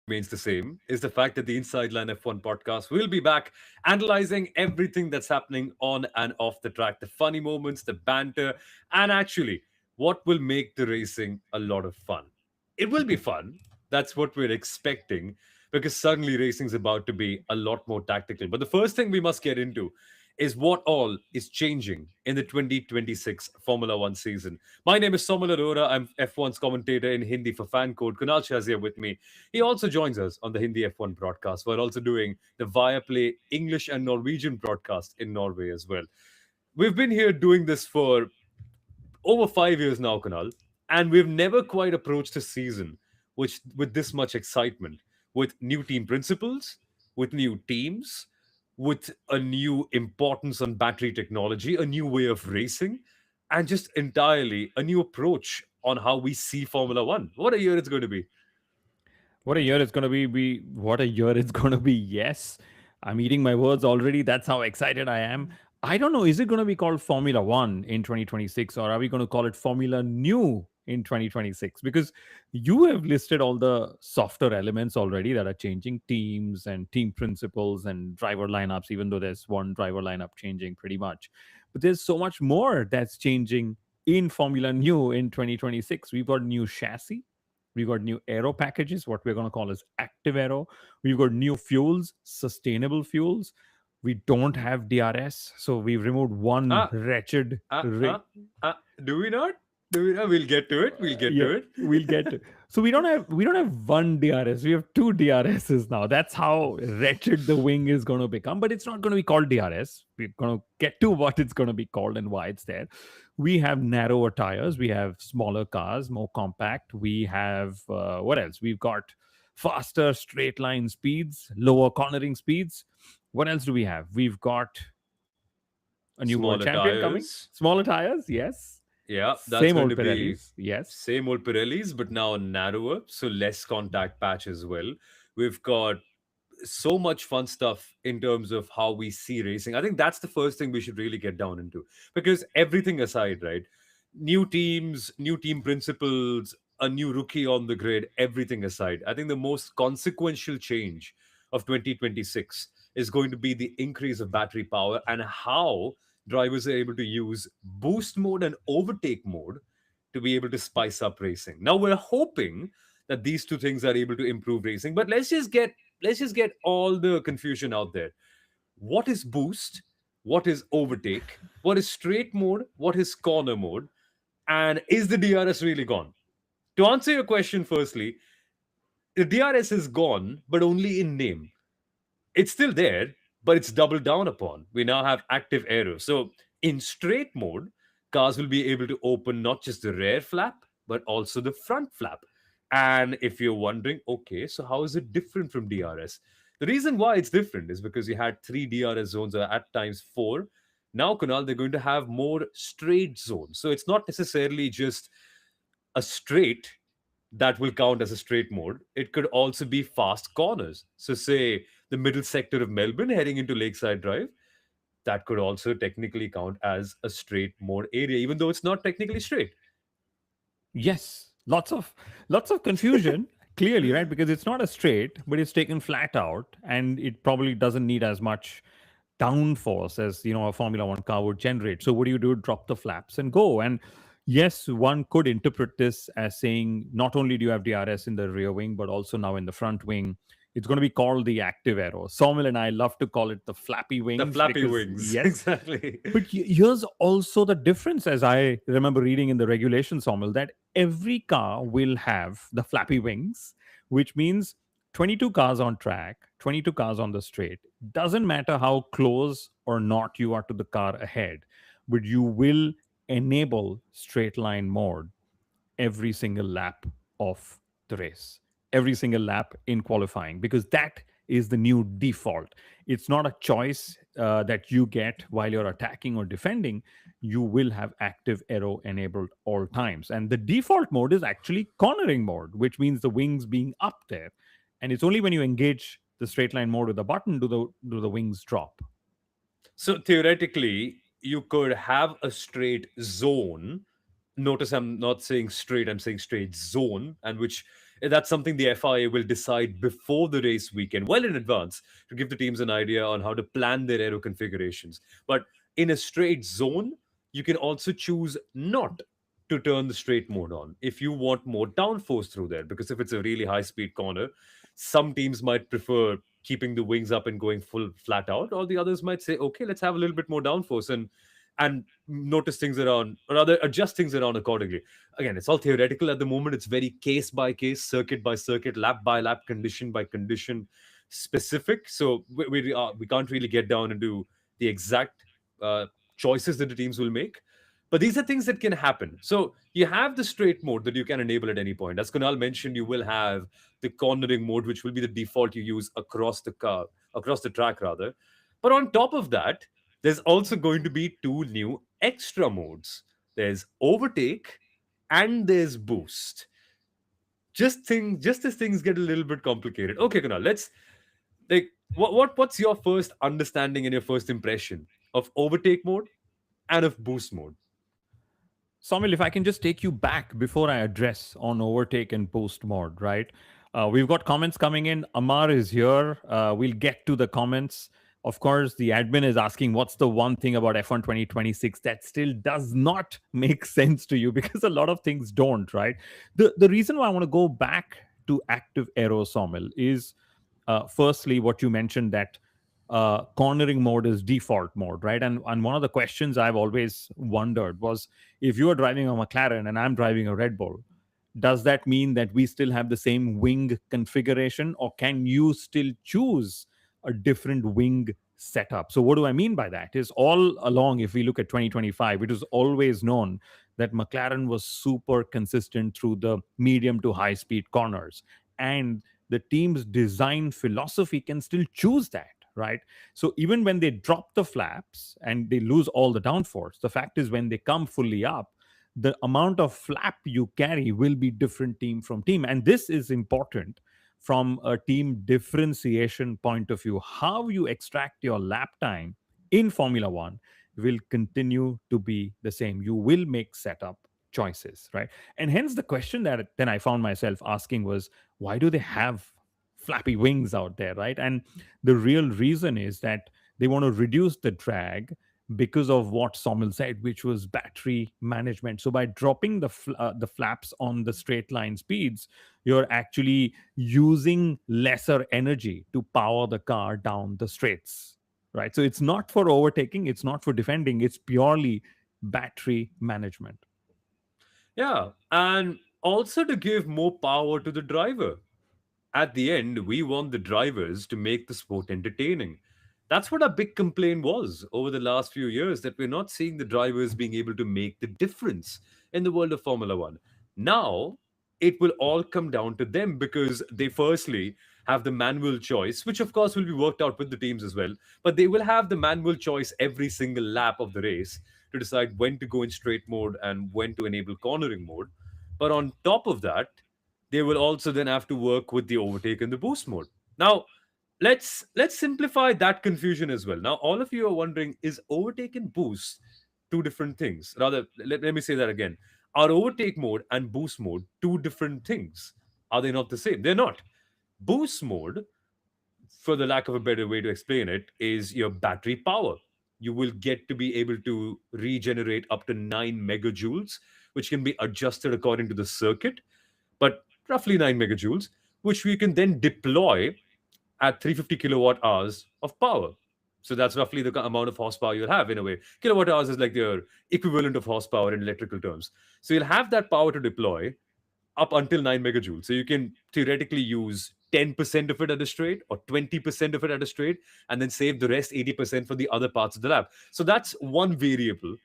remains the same is the fact that the Inside Line F1 podcast will be back analyzing everything that's happening on and off the track, the funny moments, the banter, and actually what will make the racing a lot of fun. It will be fun. That's what we're expecting because suddenly racing's about to be a lot more tactical. But the first thing we must get into is what all is changing in the 2026 Formula One season. My name is Soumil Arora. I'm F1's commentator in Hindi for Fan Code. Kunal Shah is here with me. He also joins us on the Hindi F1 broadcast while also doing the Viaplay English and Norwegian broadcast in Norway as well. We've been here doing this for over 5 years now, Kunal, and we've never quite approached a season which with this much excitement, with new team principles, with new teams, with a new importance on battery technology, a new way of racing, and just entirely a new approach on how we see Formula One. What a year it's going to be. What a year it's going to be. What a year it's going to be. Yes. I'm eating my words already. That's how excited I am. I don't know. Is it going to be called Formula One in 2026 or are we going to call it Formula New in 2026? Because you have listed all the softer elements already that are changing teams and team principles and driver lineups, even though there's one driver lineup changing pretty much. But there's so much more that's changing in Formula New in 2026. We've got new chassis. We've got new aero packages, what we're going to call as active aero. We've got new fuels, sustainable fuels. We don't have DRS, so we've removed one Ah, wretched. ah, ah, do we not? Do we not? We'll get to it. We'll get Yeah, to it. we'll get to. So we don't have one DRS. We have two DRSs now. That's how wretched the wing is going to become. But it's not going to be called DRS. We're going to get to what it's going to be called and why it's there. We have narrower tires. We have smaller cars, more compact. We have what else? We've got faster straight line speeds, lower cornering speeds. What else do we have? We've got a new world Smaller champion coming. tires. Smaller tires, yes. Yeah, that's Same going old to be Pirellis, yes. same old Pirellis, but now narrower, so less contact patch as well. We've got so much fun stuff in terms of how we see racing. I think that's the first thing we should really get down into. Because everything aside, right? New teams, new team principles, a new rookie on the grid, everything aside, I think the most consequential change of 2026 is going to be the increase of battery power and how drivers are able to use boost mode and overtake mode to be able to spice up racing. Now we're hoping that these two things are able to improve racing, but let's just get all the confusion out there. What is boost? What is overtake? What is straight mode? What is corner mode? And is the DRS really gone? To answer your question, firstly, the DRS is gone, but only in name. It's still there, but it's doubled down upon. We now have active aero. So in straight mode, cars will be able to open not just the rear flap, but also the front flap. And if you're wondering, okay, so how is it different from DRS? The reason why it's different is because you had three DRS zones, or at times four. Now, Kunal, they're going to have more straight zones. So it's not necessarily just a straight that will count as a straight mode. It could also be fast corners. So, say the middle sector of Melbourne heading into Lakeside Drive, that could also technically count as a straight mode area, even though it's not technically straight. Yes, lots of confusion. Clearly, right? Because it's not a straight, but it's taken flat out, and it probably doesn't need as much downforce as a Formula One car would generate. So what do you do? Drop the flaps and go. And yes, one could interpret this as saying not only do you have DRS in the rear wing, but also now in the front wing. It's going to be called the active aero. Soumil and I love to call it the flappy The wings flappy because wings, yes, exactly. but here's also the difference, as I remember reading in the regulations, Sommel, that every car will have the flappy wings, which means 22 cars on track, 22 cars on the straight. Doesn't matter how close or not you are to the car ahead, but you will enable straight line mode every single lap of the race, every single lap in qualifying, because that is the new default. It's not a choice that you get while you're attacking or defending. You will have active aero enabled all times. And the default mode is actually cornering mode, which means the wings being up there. And it's only when you engage the straight line mode with a button do the wings drop. So theoretically, you could have a straight zone. Notice I'm not saying straight, I'm saying straight zone, and which That's something the FIA will decide before the race weekend, well in advance, to give the teams an idea on how to plan their aero configurations. But in a straight zone, you can also choose not to turn the straight mode on if you want more downforce through there. Because if it's a really high speed corner, some teams might prefer keeping the wings up and going full flat out, or the others might say, okay, let's have a little bit more downforce and notice things around, or rather adjust things around accordingly. Again, it's all theoretical at the moment. It's very case by case, circuit by circuit, lap by lap, condition by condition specific. So we can't really get down into the exact uh, choices that the teams will make. But these are things that can happen. So you have the straight mode that you can enable at any point. As Kunal mentioned, you will have the cornering mode, which will be the default you use across the track rather. But on top of that, there's also going to be two new extra modes. There's overtake and there's boost. Just as things get a little bit complicated. Okay, Kunal, let's like what's your first understanding and your first impression of overtake mode and of boost mode? Somil, if I can just take you back before I address on overtake and post mode, right? We've got comments coming in. Amar is here. We'll get to the comments. Of course, the admin is asking what's the one thing about F1 2026 that still does not make sense to you, because a lot of things don't, right? The reason why I want to go back to active aero, Somil, is firstly what you mentioned, that cornering mode is default mode, right? And one of the questions I've always wondered was, if you are driving a McLaren and I'm driving a Red Bull, does that mean that we still have the same wing configuration, or can you still choose a different wing setup? So what do I mean by that is, all along, if we look at 2025, it was always known that McLaren was super consistent through the medium to high speed corners, and the team's design philosophy can still choose that, right? So even when they drop the flaps and they lose all the downforce, the fact is when they come fully up, the amount of flap you carry will be different team from team. And this is important from a team differentiation point of view. How you extract your lap time in Formula One will continue to be the same. You will make setup choices, right? And hence the question that then I found myself asking was, why do they have flappy wings out there, right? And the real reason is that they want to reduce the drag because of what Soumil said, which was battery management. So by dropping the flaps on the straight line speeds, you're actually using lesser energy to power the car down the straights, right? So it's not for overtaking, it's not for defending, it's purely battery management. Yeah, and also to give more power to the driver. At the end, we want the drivers to make the sport entertaining. That's what our big complaint was over the last few years, that we're not seeing the drivers being able to make the difference in the world of Formula One. Now, it will all come down to them because they firstly have the manual choice, which of course will be worked out with the teams as well. But they will have the manual choice every single lap of the race to decide when to go in straight mode and when to enable cornering mode. But on top of that, they will also then have to work with the overtake and the boost mode. Now, let's simplify that confusion as well. Now, all of you are wondering, is overtake and boost two different things? Rather, let me say that again. Are overtake mode and boost mode two different things? Are they not the same? They're not. Boost mode, for the lack of a better way to explain it, is your battery power. You will get to be able to regenerate up to 9 megajoules, which can be adjusted according to the circuit, but roughly 9 megajoules, which we can then deploy at 350 kilowatt hours of power. So that's roughly the amount of horsepower you'll have in a way. Kilowatt hours is like their equivalent of horsepower in electrical terms. So you'll have that power to deploy up until 9 megajoules. So you can theoretically use 10% of it at a straight or 20% of it at a straight, and then save the rest 80% for the other parts of the lap. So that's one variable.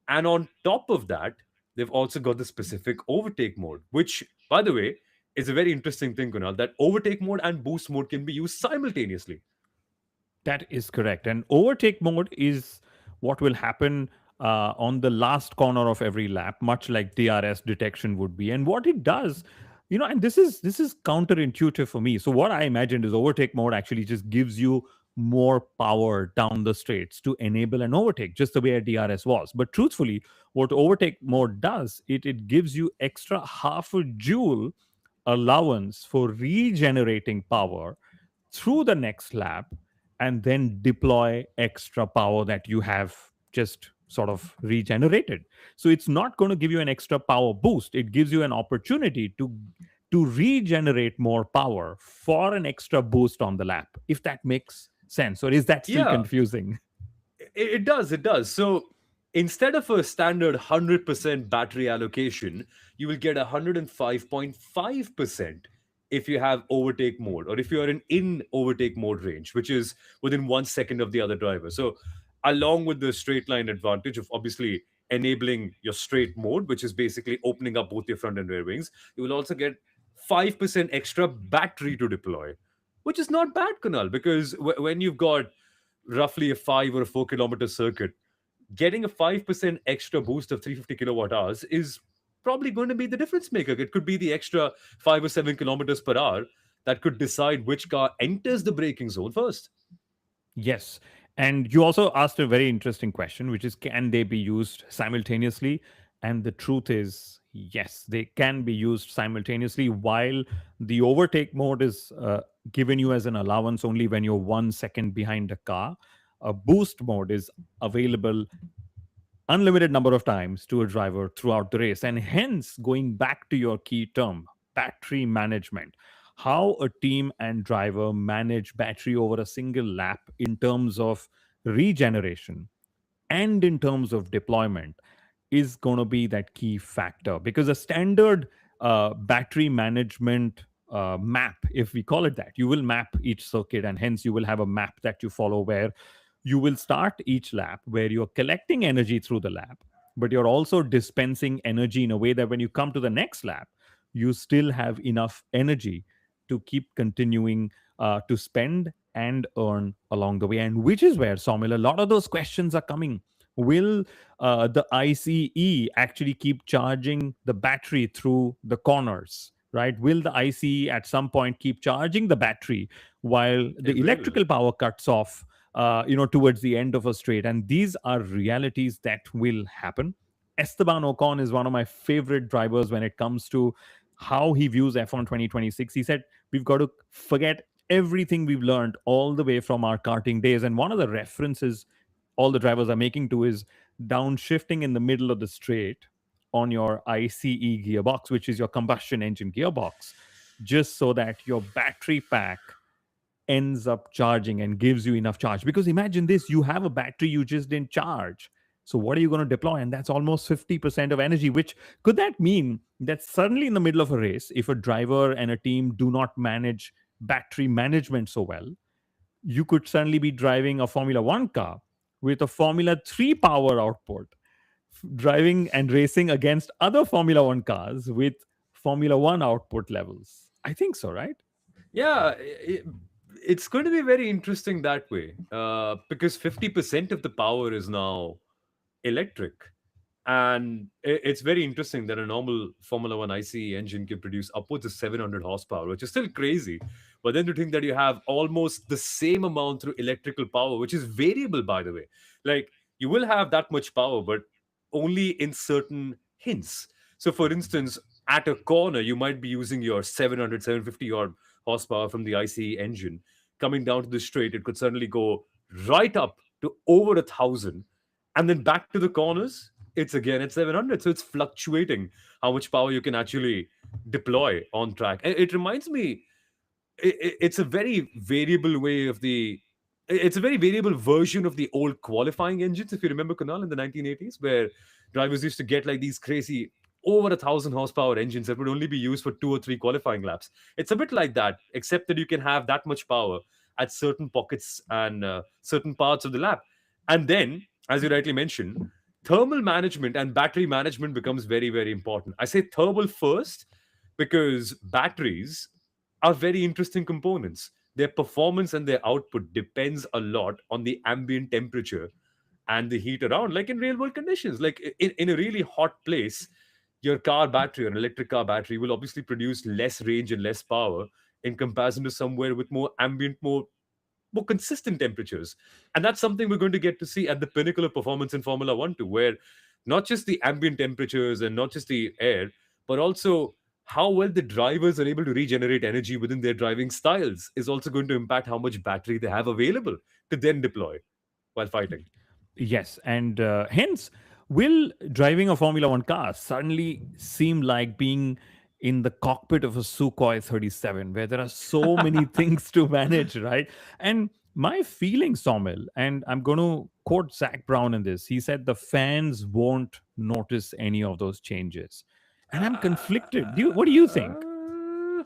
And on top of that, they've also got the specific overtake mode, which, by the way, is a very interesting thing, Kunal, that overtake mode and boost mode can be used simultaneously. That is correct. And overtake mode is what will happen on the last corner of every lap, much like DRS detection would be. And what it does, and this is counterintuitive for me. So what I imagined is overtake mode actually just gives you more power down the straights to enable an overtake, just the way a DRS was. But truthfully, what overtake mode does, it gives you extra half a joule allowance for regenerating power through the next lap and then deploy extra power that you have just sort of regenerated. So it's not going to give you an extra power boost. It gives you an opportunity to regenerate more power for an extra boost on the lap, if that makes sense. Or is that still Yeah, confusing? it does. It does. So instead of a standard 100% battery allocation, you will get 105.5% if you have overtake mode, or if you're in overtake mode range, which is within 1 second of the other driver. So along with the straight line advantage of obviously enabling your straight mode, which is basically opening up both your front and rear wings, you will also get 5% extra battery to deploy, which is not bad, Kunal, because when you've got roughly a 5 or a 4 kilometer circuit, getting a 5% extra boost of 350 kilowatt hours is probably going to be the difference maker. It could be the extra 5 or 7 kilometers per hour that could decide which car enters the braking zone first. Yes. And you also asked a very interesting question, which is, can they be used simultaneously? And the truth is, yes, they can be used simultaneously. While the overtake mode is given you as an allowance only when you're 1 second behind a car, a boost mode is available unlimited number of times to a driver throughout the race. And hence, going back to your key term, battery management, how a team and driver manage battery over a single lap in terms of regeneration and in terms of deployment is going to be that key factor, because a standard battery management map, if we call it that, you will map each circuit, and hence you will have a map that you follow where you will start each lap where you're collecting energy through the lap, but you're also dispensing energy in a way that when you come to the next lap, you still have enough energy to keep continuing to spend and earn along the way. And which is where, Soumil, a lot of those questions are coming. Will the ICE actually keep charging the battery through the corners? Right? Will the ICE at some point keep charging the battery while the It will. electrical power cuts off? Towards the end of a straight, and these are realities that will happen. Esteban Ocon is one of my favorite drivers when it comes to how he views F1 2026. He said, we've got to forget everything we've learned all the way from our karting days. And one of the references all the drivers are making to is downshifting in the middle of the straight on your ICE gearbox, which is your combustion engine gearbox, just so that your battery pack ends up charging and gives you enough charge. Because imagine this, you have a battery you just didn't charge. So what are you going to deploy? And that's almost 50% of energy, which could that mean that suddenly in the middle of a race, if a driver and a team do not manage battery management so well, you could suddenly be driving a Formula One car with a Formula 3 power output, driving and racing against other Formula One cars with Formula One output levels. I think so, right? Yeah, it's going to be very interesting that way, because 50% of the power is now electric. And it's very interesting that a normal Formula One ICE engine can produce upwards of 700 horsepower, which is still crazy. But then to think that you have almost the same amount through electrical power, which is variable, by the way. Like, you will have that much power, but only in certain hints. So, for instance, at a corner, you might be using your 700, 750 odd horsepower from the ICE engine. Coming down to the straight, it could suddenly go right up to over 1,000. And then back to the corners, it's again at 700. So it's fluctuating how much power you can actually deploy on track. And it reminds me, it's a very variable way of the. It's a very variable version of the old qualifying engines, if you remember, Kunal, in the 1980s, where drivers used to get like these crazy over 1,000 horsepower engines that would only be used for 2 or 3 qualifying laps. It's a bit like that, except that you can have that much power at certain pockets and certain parts of the lap. And then, as you rightly mentioned, thermal management and battery management becomes very, very important. I say thermal first because batteries are very interesting components. Their performance and their output depends a lot on the ambient temperature and the heat around, like in real world conditions. Like in a really hot place, your car battery or an electric car battery will obviously produce less range and less power in comparison to somewhere with more ambient, more consistent temperatures. And that's something we're going to get to see at the pinnacle of performance in Formula One too, where not just the ambient temperatures and not just the air, but also how well the drivers are able to regenerate energy within their driving styles is also going to impact how much battery they have available to then deploy while fighting. Yes, and hence, will driving a Formula One car suddenly seem like being in the cockpit of a Sukhoi 37, where there are so many things to manage, right? And my feeling, Soumil, and I'm going to quote Zach Brown in this. He said the fans won't notice any of those changes, and I'm conflicted. What do you think? Uh,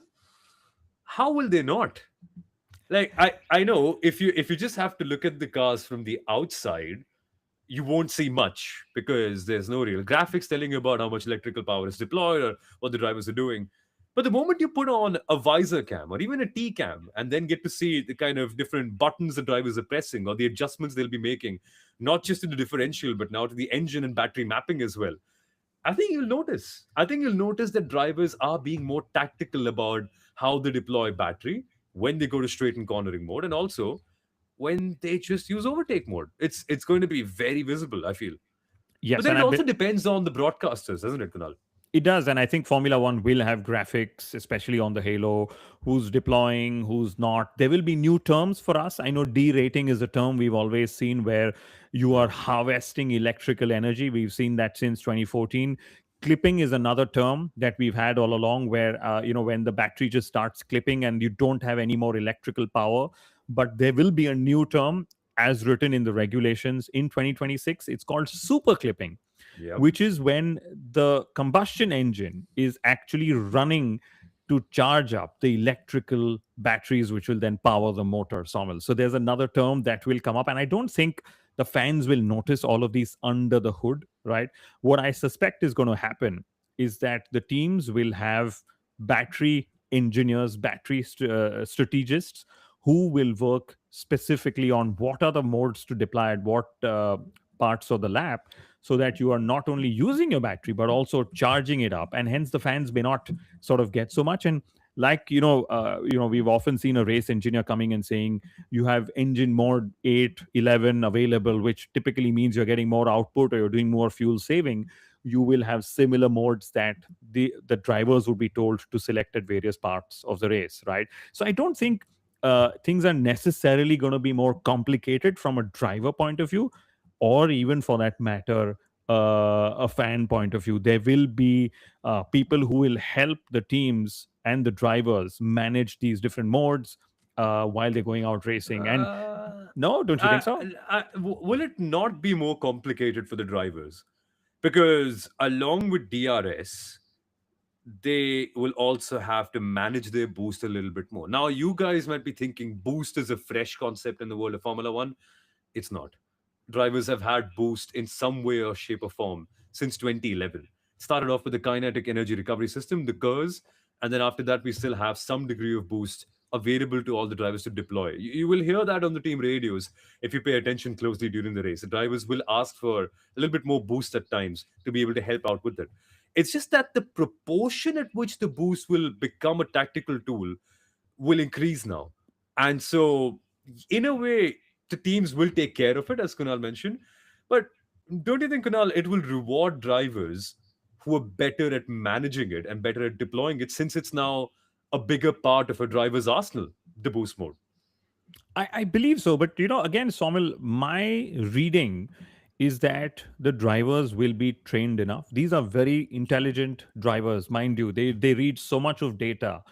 how will they not? Like I know if you just have to look at the cars from the outside, you won't see much because there's no real graphics telling you about how much electrical power is deployed or what the drivers are doing. But the moment you put on a visor cam or even a T cam and then get to see the kind of different buttons the drivers are pressing or the adjustments they'll be making, not just to the differential, but now to the engine and battery mapping as well, I think you'll notice. I think you'll notice that drivers are being more tactical about how they deploy battery when they go to straight and cornering mode, and also when they just use overtake mode. It's going to be very visible, I feel. But Yes, then and it also depends on the broadcasters, doesn't it, Kunal? it does, and I think Formula One will have graphics, especially on the Halo. Who's deploying, who's not. There will be new terms for us. I know derating is a term we've always seen where you are harvesting electrical energy. We've seen that since 2014. Clipping is another term that we've had all along, where when the battery just starts clipping and you don't have any more electrical power. But there will be a new term as written in the regulations in 2026. It's called super clipping, Yep. which is when the combustion engine is actually running to charge up the electrical batteries, which will then power the motor, Soumil. So there's another term that will come up, and I don't think the fans will notice all of these under the hood, right? What I suspect is going to happen is that the teams will have battery engineers, battery strategists who will work specifically on what are the modes to deploy at what parts of the lap, so that you are not only using your battery but also charging it up, and hence the fans may not sort of get so much. And like we've often seen a race engineer coming and saying you have engine mode 8, 11 available, which typically means you're getting more output or you're doing more fuel saving. You will have similar modes that the drivers would be told to select at various parts of the race, right? So I don't think things are necessarily going to be more complicated from a driver point of view, or even for that matter, a fan point of view. There will be people who will help the teams and the drivers manage these different modes while they're going out racing. And Uh, no, don't you think so? will it not be more complicated for the drivers? Because along with DRS, they will also have to manage their boost a little bit more. Now, you guys might be thinking boost is a fresh concept in the world of Formula One. It's not. Drivers have had boost in some way or shape or form since 2011. Started off with the kinetic energy recovery system, the KERS, and then after that, we still have some degree of boost available to all the drivers to deploy. You will hear that on the team radios if you pay attention closely during the race. The drivers will ask for a little bit more boost at times to be able to help out with it. It's just that the proportion at which the boost will become a tactical tool will increase now. And so, in a way, the teams will take care of it, as Kunal mentioned. But don't you think, Kunal, it will reward drivers who are better at managing it and better at deploying it, since it's now a bigger part of a driver's arsenal, the boost mode? I believe so, but again, Somil, my reading is that the drivers will be trained enough. These are very intelligent drivers, mind you. They read so much of data,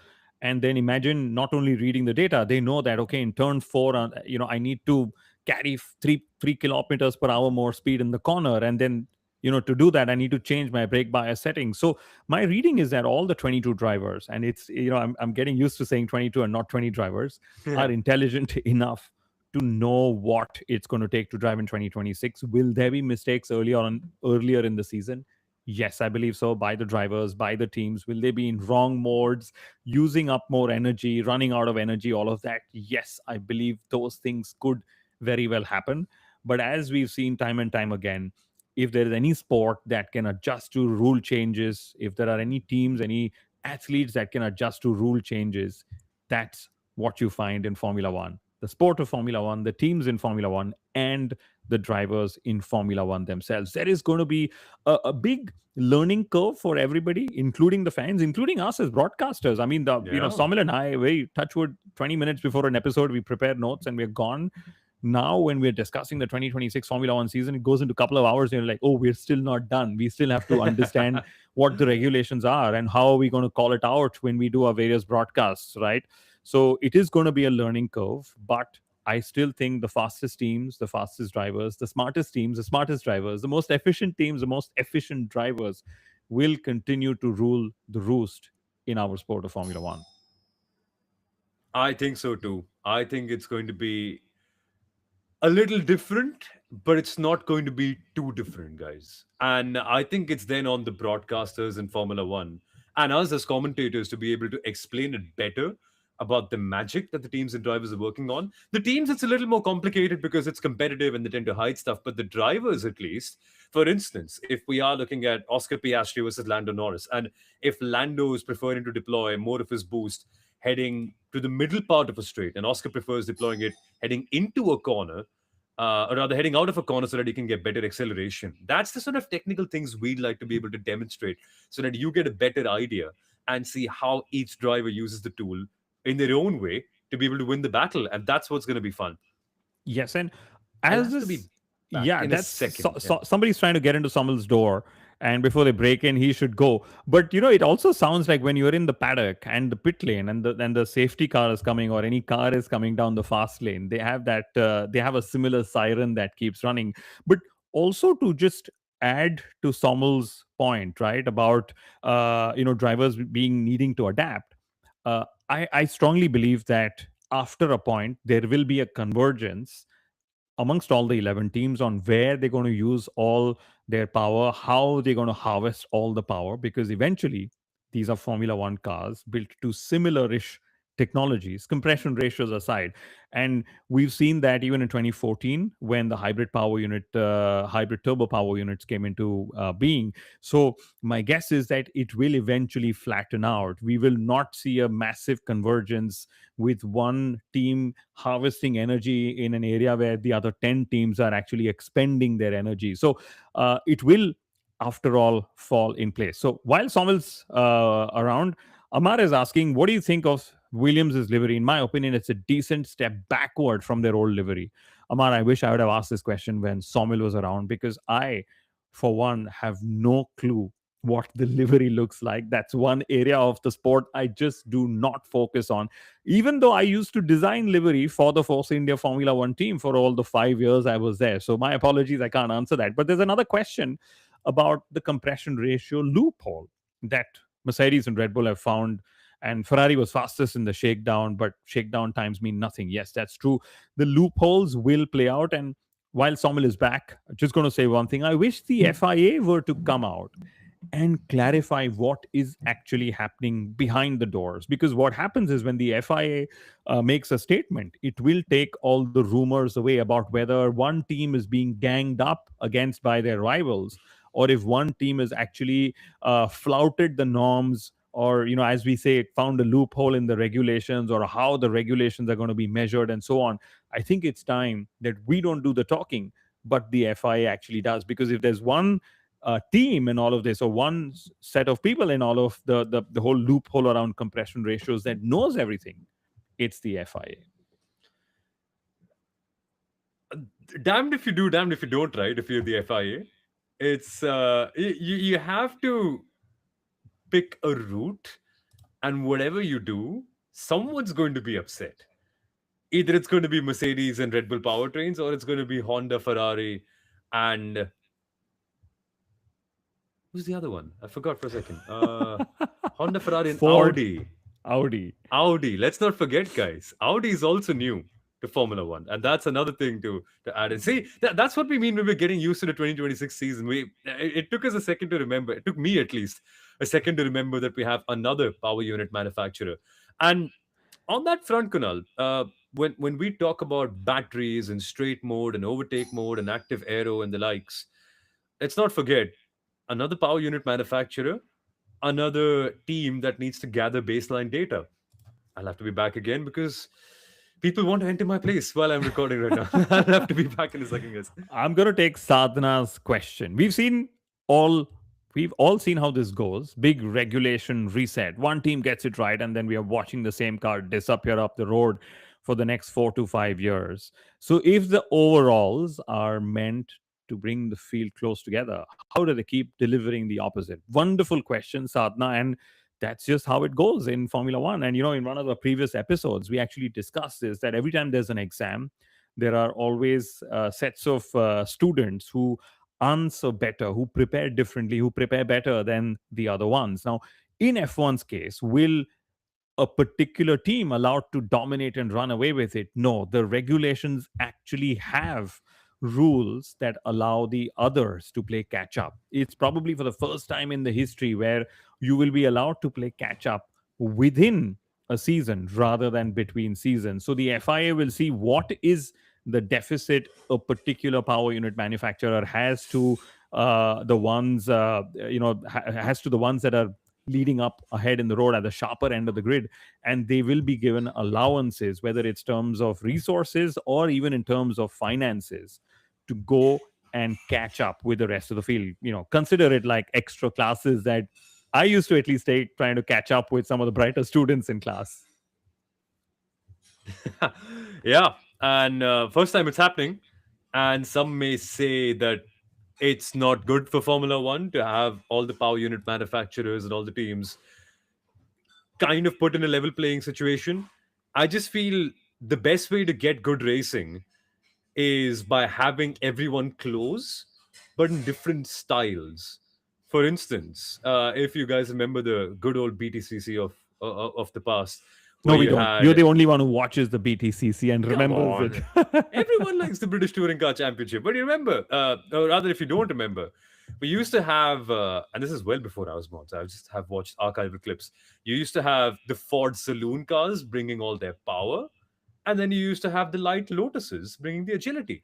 and then imagine not only reading the data, they know that okay, in turn 4, I need to carry 3 kilometers per hour more speed in the corner, and then to do that, I need to change my brake bias settings. So my reading is that all the 22 drivers, and it's I'm getting used to saying 22 and not 20 drivers, are intelligent enough to know what it's going to take to drive in 2026. Will there be mistakes earlier in the season? Yes, I believe so. By the drivers, by the teams. Will they be in wrong modes, using up more energy, running out of energy, all of that? Yes, I believe those things could very well happen. But as we've seen time and time again, if there is any sport that can adjust to rule changes, if there are any teams, any athletes that can adjust to rule changes, that's what you find in Formula One. the sport of Formula One, the teams in Formula One, and the drivers in Formula One themselves. There is going to be a big learning curve for everybody, including the fans, including us as broadcasters. I mean, Yeah. Soumil and I, very touchwood, 20 minutes before an episode, we prepare notes and we're gone. Now, when we're discussing the 2026 Formula One season, it goes into a couple of hours and you're like, oh, we're still not done. We still have to understand what the regulations are and how are we going to call it out when we do our various broadcasts, right? So it is going to be a learning curve, but I still think the fastest teams, the fastest drivers, the smartest teams, the smartest drivers, the most efficient teams, the most efficient drivers will continue to rule the roost in our sport of Formula One. I think so too. I think it's going to be a little different, but it's not going to be too different, guys. And I think it's then on the broadcasters in Formula One and us as commentators to be able to explain it better about the magic that the teams and drivers are working on. The teams, it's a little more complicated because it's competitive and they tend to hide stuff, but the drivers, at least, for instance, if we are looking at Oscar Piastri versus Lando Norris, and if Lando is preferring to deploy more of his boost heading to the middle part of a straight, and Oscar prefers deploying it heading into a corner, or rather heading out of a corner so that you can get better acceleration. That's the sort of technical things we'd like to be able to demonstrate so that you get a better idea and see how each driver uses the tool in their own way to be able to win the battle. And that's what's going to be fun. Yes, and I'll as have to this, be back yeah, in a that's second. Yeah. somebody's trying to get into Sommel's door, and before they break in, he should go. But it also sounds like when you're in the paddock and the pit lane, and the safety car is coming, or any car is coming down the fast lane, they have that they have a similar siren that keeps running. But also to just add to Sommel's point, right, about drivers being needing to adapt. I strongly believe that after a point there will be a convergence amongst all the 11 teams on where they're going to use all their power, how they're going to harvest all the power, because eventually these are Formula One cars built to similar ish technologies, compression ratios aside. And we've seen that even in 2014 when the hybrid power unit, hybrid turbo power units came into being. So, my guess is that it will eventually flatten out. We will not see a massive convergence with one team harvesting energy in an area where the other 10 teams are actually expending their energy. So it will, after all, fall in place. So while Soumil's around, Amar is asking, what do you think of Williams' livery? In my opinion, it's a decent step backward from their old livery. Amar, I wish I would have asked this question when Soumil was around, because I, for one, have no clue what the livery looks like. That's one area of the sport I just do not focus on. Even though I used to design livery for the Force India Formula One team for all the 5 years I was there. So my apologies, I can't answer that. But there's another question about the compression ratio loophole that Mercedes and Red Bull have found. And Ferrari was fastest in the shakedown, but shakedown times mean nothing. Yes, that's true. The loopholes will play out. And while Sommel is back, I'm just going to say one thing. I wish the FIA were to come out and clarify what is actually happening behind the doors. Because what happens is when the FIA makes a statement, it will take all the rumors away about whether one team is being ganged up against by their rivals, or if one team has actually flouted the norms, or as we say, it found a loophole in the regulations, or how the regulations are going to be measured and so on. I think it's time that we don't do the talking, but the FIA actually does. Because if there's one team in all of this, or one set of people in all of the whole loophole around compression ratios that knows everything, it's the FIA. Damned if you do, damned if you don't, right? If you're the FIA, it's you have to pick a route, and whatever you do, someone's going to be upset. Either it's going to be Mercedes and Red Bull powertrains, or it's going to be Honda, Ferrari, and who's the other one? I forgot for a second. Honda, Ferrari, and Ford, Audi. Audi. Audi. Let's not forget, guys. Audi is also new to Formula One, and that's another thing to add. And see, that's what we mean when we're getting used to the 2026 season. It took us a second to remember. It took me at least a second to remember that we have another power unit manufacturer. And on that front, Kunal, when we talk about batteries and straight mode and overtake mode and active aero and the likes, let's not forget another power unit manufacturer, another team that needs to gather baseline data. I'll have to be back again because People want to enter my place while I'm recording right now. I'll have to be back in a second, guys. I'm going to take Sadhana's question. All we've all seen how this goes. Big regulation reset. One team gets it right, and then we are watching the same car disappear up the road for the next 4 to 5 years. So, if the overalls are meant to bring the field close together, how do they keep delivering the opposite? Wonderful question, Sadhana, and that's just how it goes in Formula One. And in one of the previous episodes, we actually discussed this that every time there's an exam, there are always sets of students who answer better, who prepare differently, who prepare better than the other ones. Now, in F1's case, will a particular team allowed to dominate and run away with it? No, the regulations actually have rules that allow the others to play catch up. It's probably for the first time in the history where you will be allowed to play catch up within a season rather than between seasons. So the FIA will see what is the deficit a particular power unit manufacturer has to the ones has to the ones that are leading up ahead in the road at the sharper end of the grid, and they will be given allowances, whether it's terms of resources or even in terms of finances, to go and catch up with the rest of the field. Consider it like extra classes that I used to at least take, trying to catch up with some of the brighter students in class. Yeah, and first time it's happening, and some may say that it's not good for Formula One to have all the power unit manufacturers and all the teams kind of put in a level playing situation. I just feel the best way to get good racing is by having everyone close, but in different styles. For instance, if you guys remember the good old BTCC of the past, No, where we you don't. You're had the only one who watches the BTCC and come remembers it. on. Everyone likes the British Touring Car Championship. But you remember, or rather, if you don't remember, we used to have, and this is well before I was born, so I just have watched archival clips. You used to have the Ford saloon cars bringing all their power, and then you used to have the light Lotuses bringing the agility.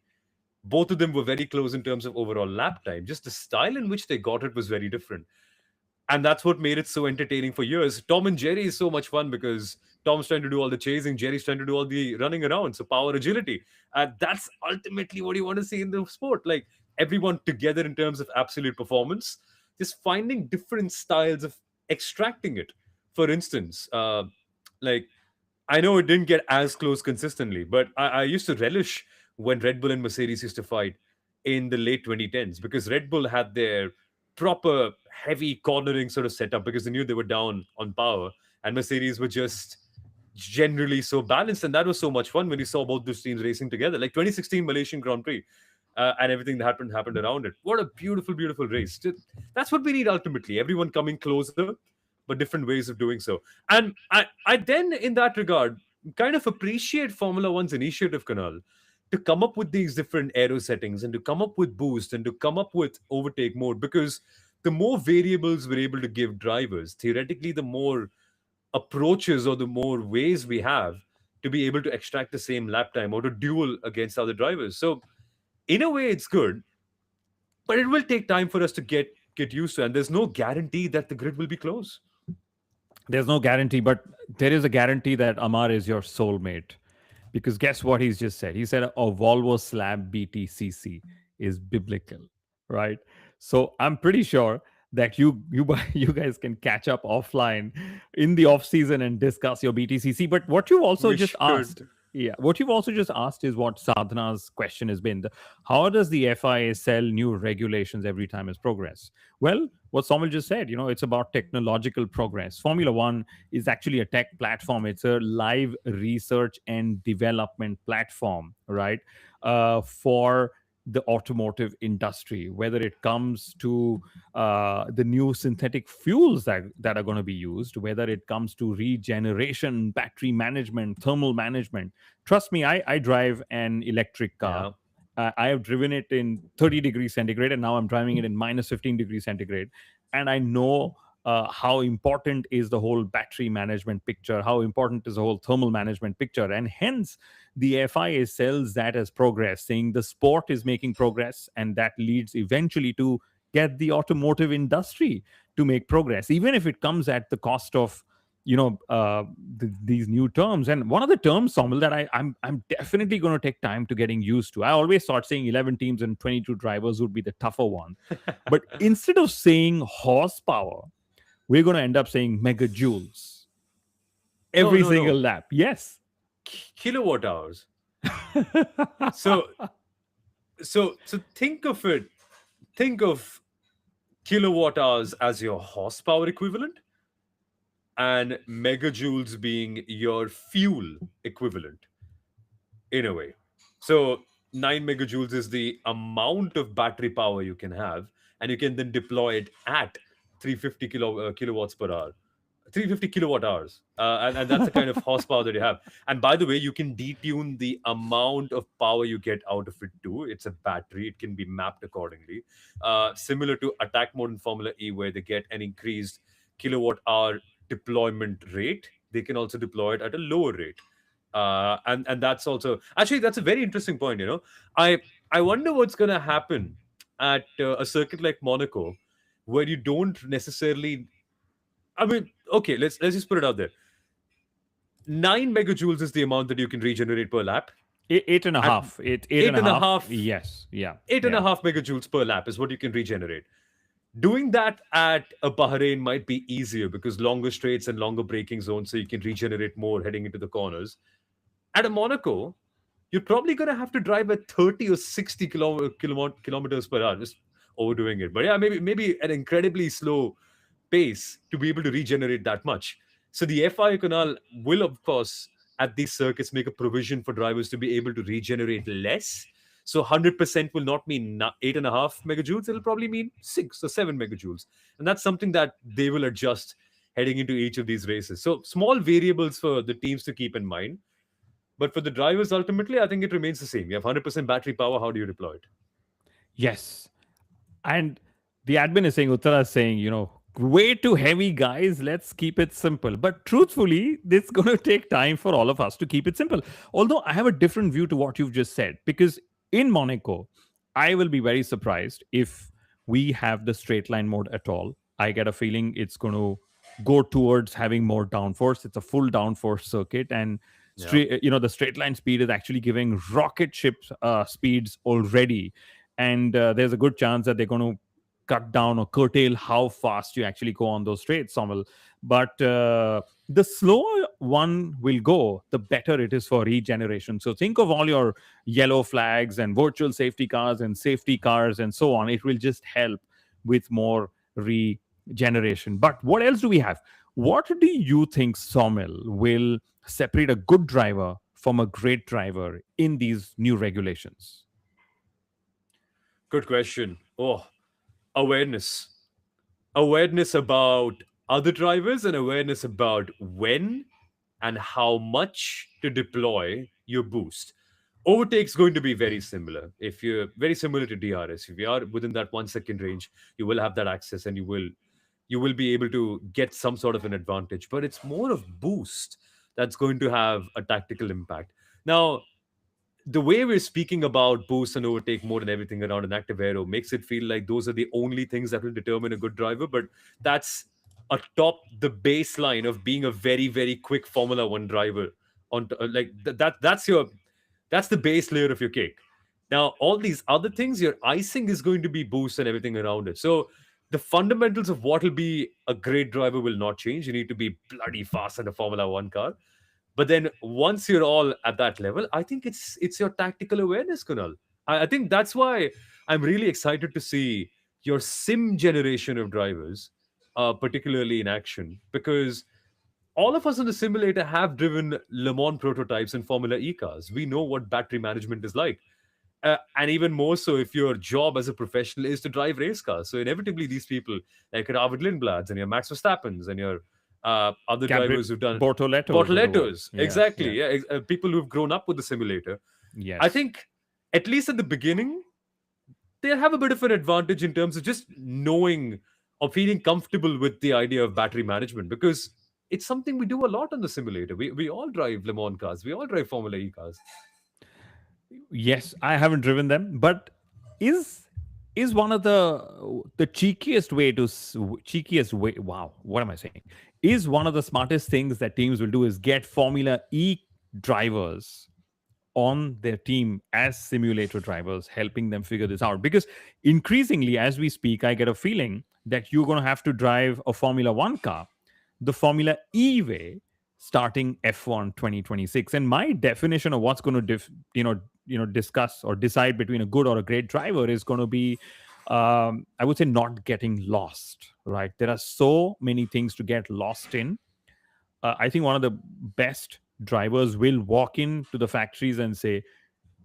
Both of them were very close in terms of overall lap time. Just the style in which they got it was very different, and that's what made it so entertaining for years. Tom and Jerry is so much fun because Tom's trying to do all the chasing, Jerry's trying to do all the running around. So power, agility, and that's ultimately what you want to see in the sport. Like everyone together in terms of absolute performance, just finding different styles of extracting it. For instance, like I know it didn't get as close consistently, but I used to relish when Red Bull and Mercedes used to fight in the late 2010s because Red Bull had their proper heavy cornering sort of setup because they knew they were down on power, and Mercedes were just generally so balanced, and that was so much fun when you saw both those teams racing together, like 2016 Malaysian Grand Prix. And everything that happened around it. What a beautiful, beautiful race! That's what we need ultimately. Everyone coming closer, but different ways of doing so. And I then, in that regard, kind of appreciate Formula One's initiative, Kunal, to come up with these different aero settings and to come up with boost and to come up with overtake mode because the more variables we're able to give drivers, theoretically, the more approaches or the more ways we have to be able to extract the same lap time or to duel against other drivers. So, in a way, it's good, but it will take time for us to get used to, and there's no guarantee that the grid will be close. There's no guarantee, but there is a guarantee that Amar is your soulmate. Because guess what he's just said? He said a Volvo slab BTCC is biblical, right? So I'm pretty sure that you guys can catch up offline in the off season and discuss your BTCC. But what you also We just asked, should. yeah, what you've also just asked is what Sadhana's question has been. How does the FIA sell new regulations every time as progress? Well, what Soumil just said, it's about technological progress. Formula One is actually a tech platform. It's a live research and development platform, right? For the automotive industry, whether it comes to the new synthetic fuels that are going to be used, whether it comes to regeneration, battery management, thermal management. Trust me, I drive an electric car. Yeah. I have driven it in 30 degrees centigrade, and now I'm driving it in minus 15 degrees centigrade. And I know how important is the whole battery management picture, how important is the whole thermal management picture. And hence, the FIA sells that as progress, saying the sport is making progress, and that leads eventually to get the automotive industry to make progress, even if it comes at the cost of these new terms. And one of the terms, Somil, that I'm definitely going to take time to getting used to. I always thought saying 11 teams and 22 drivers would be the tougher one, but instead of saying horsepower, we're going to end up saying megajoules No, every no, single no. lap. Yes. Kilowatt hours. So, so think of it. Think of kilowatt hours as your horsepower equivalent, and megajoules being your fuel equivalent in a way. So 9 megajoules is the amount of battery power you can have, and you can then deploy it at 350 kilowatts per hour. 350 kilowatt hours, and that's the kind of horsepower that you have. And by the way, you can detune the amount of power you get out of it too. It's a battery, it can be mapped accordingly, similar to attack mode in Formula E, where they get an increased kilowatt hour deployment rate. They can also deploy it at a lower rate, and that's also actually, that's a very interesting point. I wonder what's going to happen at a circuit like Monaco, where you don't necessarily, I mean, okay, let's just put it out there. 9 megajoules is the amount that you can regenerate per lap. Eight and a At half. Eight eight and a and a half. half, Yes. Yeah. eight and a Yeah. half megajoules per lap is what you can regenerate. Doing that at a Bahrain might be easier because longer straights and longer braking zones, so you can regenerate more heading into the corners. At a Monaco, you're probably going to have to drive at 30 or 60 kilometers per hour, just overdoing it. But yeah, maybe an incredibly slow pace to be able to regenerate that much. So the FIA Kunal will, of course, at these circuits, make a provision for drivers to be able to regenerate less. So 100% will not mean 8.5 megajoules. It'll probably mean 6 or 7 megajoules. And that's something that they will adjust heading into each of these races. So small variables for the teams to keep in mind. But for the drivers, ultimately, I think it remains the same. You have 100% battery power. How do you deploy it? Yes. And the admin is saying, Uttara is saying, way too heavy, guys. Let's keep it simple. But truthfully, it's going to take time for all of us to keep it simple. Although I have a different view to what you've just said, because in Monaco, I will be very surprised if we have the straight line mode at all. I get a feeling it's going to go towards having more downforce. It's a full downforce circuit, and Yeah. the straight line speed is actually giving rocket ship speeds already. And there's a good chance that they're going to cut down or curtail how fast you actually go on those straights, Somal. But the slower one will go, the better it is for regeneration. So think of all your yellow flags and virtual safety cars and safety cars and so on. It will just help with more regeneration. But what else do we have? What do you think, Somil, will separate a good driver from a great driver in these new regulations? Good question. Oh, awareness. Awareness about other drivers and awareness about when and how much to deploy your boost. Overtake's going to be very similar. If you're very similar to DRS, if you are within that 1 second range, you will have that access, and you will be able to get some sort of an advantage. But it's more of boost that's going to have a tactical impact. Now, the way we're speaking about boost and overtake mode and everything around an active aero makes it feel like those are the only things that will determine a good driver, but that's atop the baseline of being a very, very quick Formula One driver. That's the base layer of your cake. Now all these other things, your icing is going to be boost and everything around it. So the fundamentals of what will be a great driver will not change. You need to be bloody fast in a Formula One car, but then once you're all at that level, I think it's your tactical awareness, Kunal. I think that's why I'm really excited to see your sim generation of drivers, particularly in action, because all of us in the simulator have driven Le Mans prototypes and Formula E cars. We know what battery management is like. And even more so if your job as a professional is to drive race cars. So inevitably, these people like your Arvid Lindblads and your Max Verstappens and your other Gabriel drivers who've done Bortolettos of the world. Bortolettos, Yeah, exactly, yeah. yeah, people who've grown up with the simulator. I Yes. think at least at the beginning, they have a bit of an advantage in terms of just knowing or feeling comfortable with the idea of battery management, because it's something we do a lot on the simulator. We all drive Le Mans cars, we all drive Formula E cars. Yes, I haven't driven them, but is is one of the cheekiest way to cheekiest way. Wow, what am I saying? Is one of the smartest things that teams will do is get Formula E drivers on their team as simulator drivers, helping them figure this out. Because increasingly, as we speak, I get a feeling that you're going to have to drive a Formula One car the Formula E way starting F1 2026. And my definition of what's going to discuss or decide between a good or a great driver is going to be I would say not getting lost, right? There are so many things to get lost in. I think one of the best drivers will walk into the factories and say,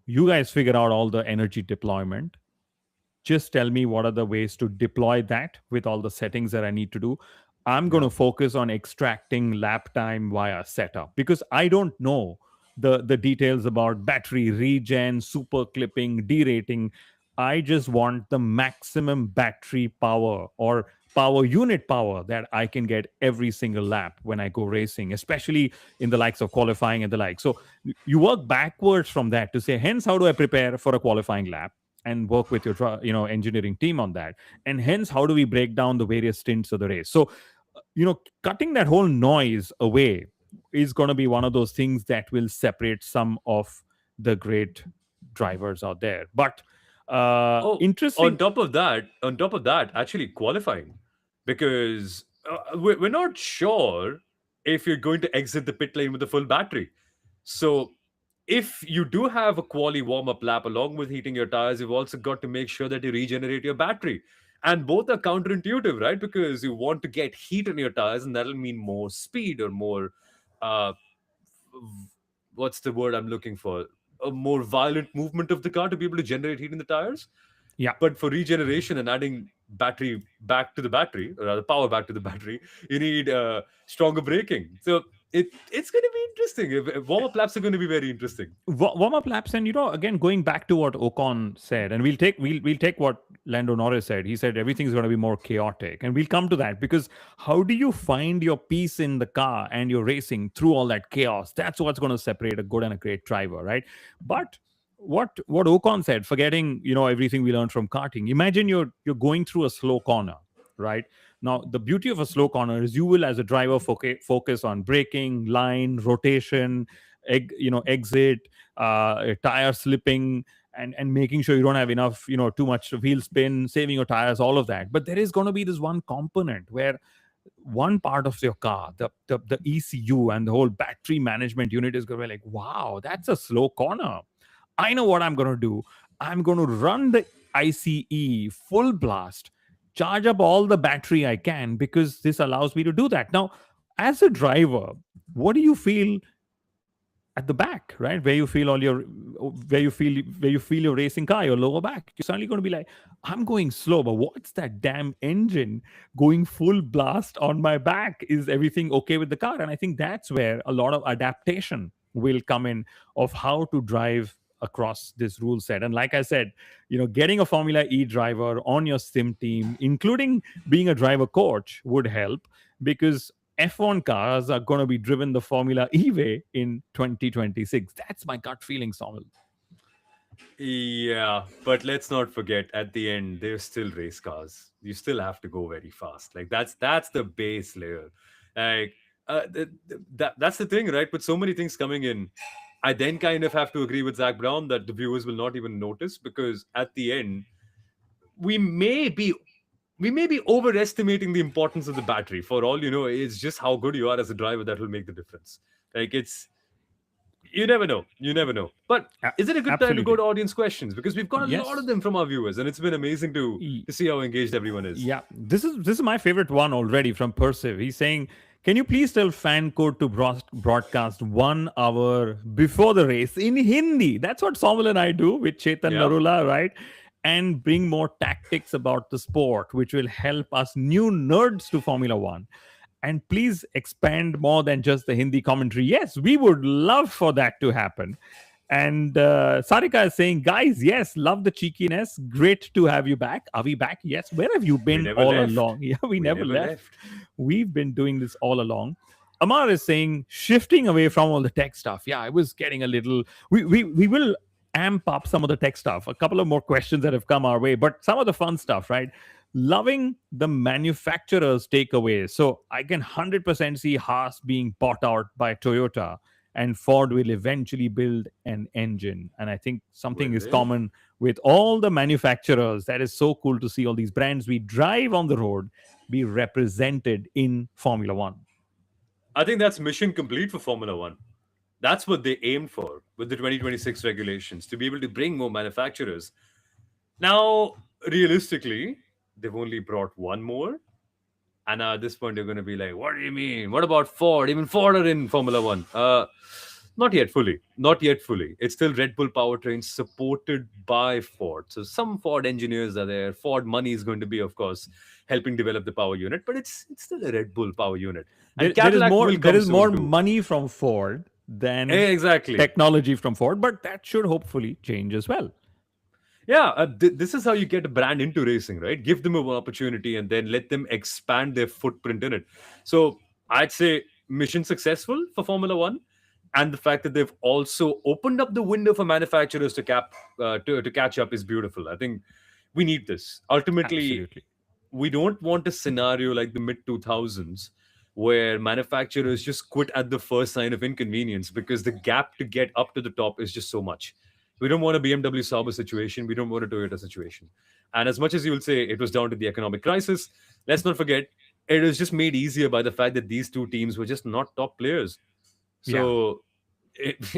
you guys figure out all the energy deployment. Just tell me what are the ways to deploy that with all the settings that I need to do. I'm going Yeah. to focus on extracting lap time via setup because I don't know the details about battery regen, super clipping, derating. I just want the maximum battery power or power unit power that I can get every single lap when I go racing, especially in the likes of qualifying and the like. So you work backwards from that to say, hence, how do I prepare for a qualifying lap? And work with your engineering team on that, and hence how do we break down the various stints of the race. So cutting that whole noise away is going to be one of those things that will separate some of the great drivers out there. But Oh, interesting. on top of that, actually qualifying, because we're not sure if you're going to exit the pit lane with a full battery. So, if you do have a quali warm up lap along with heating your tires, you've also got to make sure that you regenerate your battery. And both are counterintuitive, right? Because you want to get heat in your tires, and that'll mean more speed or more, uh, what's the word I'm looking for? A more violent movement of the car to be able to generate heat in the tires. Yeah. But for regeneration and adding battery back to the battery, or rather power back to the battery, you need stronger braking. So it's going to be interesting. Warm up laps are going to be very interesting. Warm up laps, and again going back to what Ocon said, and we'll take what Lando Norris said. He said everything's going to be more chaotic, and we'll come to that because how do you find your peace in the car and you're racing through all that chaos? That's what's going to separate a good and a great driver, right? But what Ocon said, forgetting everything we learned from karting. Imagine you're going through a slow corner, right? Now, the beauty of a slow corner is you will, as a driver, focus on braking, line, rotation, exit, tire slipping, and making sure you don't have enough, too much wheel spin, saving your tires, all of that. But there is going to be this one component where one part of your car, the ECU and the whole battery management unit is going to be like, wow, that's a slow corner. I know what I'm going to do. I'm going to run the ICE full blast, charge up all the battery I can because this allows me to do that. Now, as a driver, what do you feel at the back, right? Where you feel all your, where you feel your racing car, your lower back. You're suddenly going to be like, I'm going slow, but what's that damn engine going full blast on my back? Is everything okay with the car? And I think that's where a lot of adaptation will come in of how to drive across this rule set. And like I said, getting a Formula E driver on your sim team, including being a driver coach, would help because F1 cars are going to be driven the Formula E way in 2026. That's my gut feeling, Soumil. Yeah, but let's not forget at the end they're still race cars. You still have to go very fast. Like that's the base layer. Like that's the thing, right? With so many things coming in, I then kind of have to agree with Zach Brown that the viewers will not even notice because at the end we may be we may be overestimating the importance of the battery. For all you know, it's just how good you are as a driver that will make the difference. Like it's you never know. You never know. But is it a good time to go Absolutely. to audience questions? Because we've got a lot of Yes. them from our viewers, and it's been amazing to see how engaged everyone is. Yeah, this is my favorite one already from Persiv. He's saying, "Can you please tell fan code to broadcast 1 hour before the race in Hindi?" That's what Somal and I do with Chetan Yeah. Narula, right? And bring more tactics about the sport, which will help us new nerds to Formula One. And please expand more than just the Hindi commentary. Yes, we would love for that to happen. And Sarika is saying, guys, yes, love the cheekiness. Great to have you back. Are we back? Yes. Where have you We been never all left. along? Yeah, we We never never left. left. We've been doing this all along. Amar is saying, shifting away from all the tech stuff. Yeah, I was getting a little. We will. amp up some of the tech stuff. A couple of more questions that have come our way, but some of the fun stuff, right? Loving the manufacturer's takeaways. So I can 100% see Haas being bought out by Toyota, and Ford will eventually build an engine. And I think something Will is they? common with all the manufacturers. That is so cool to see all these brands we drive on the road be represented in Formula One. I think that's mission complete for Formula One. That's what they aimed for with the 2026 regulations, to be able to bring more manufacturers. Now, realistically, they've only brought one more. And at this point, you're going to be like, what do you mean? What about Ford? Even Ford are in Formula One. Not yet fully. Not yet fully. It's still Red Bull powertrain supported by Ford. So some Ford engineers are there. Ford money is going to be, of course, helping develop the power unit, but it's still a Red Bull power unit. And There is Cadillac more will there come is more soon too. money from Ford than Exactly. technology from Ford, but that should hopefully change as well. Yeah, this is how you get a brand into racing, right? Give them an opportunity and then let them expand their footprint in it. So I'd say mission successful for Formula One, and the fact that they've also opened up the window for manufacturers to catch up is beautiful. I think we need this. Ultimately, Absolutely. we don't want a scenario like the mid 2000s where manufacturers just quit at the first sign of inconvenience because the gap to get up to the top is just so much. We don't want a BMW Sauber situation. We don't want a Toyota situation. And as much as you will say it was down to the economic crisis, let's not forget it was just made easier by the fact that these two teams were just not top players. Yeah. So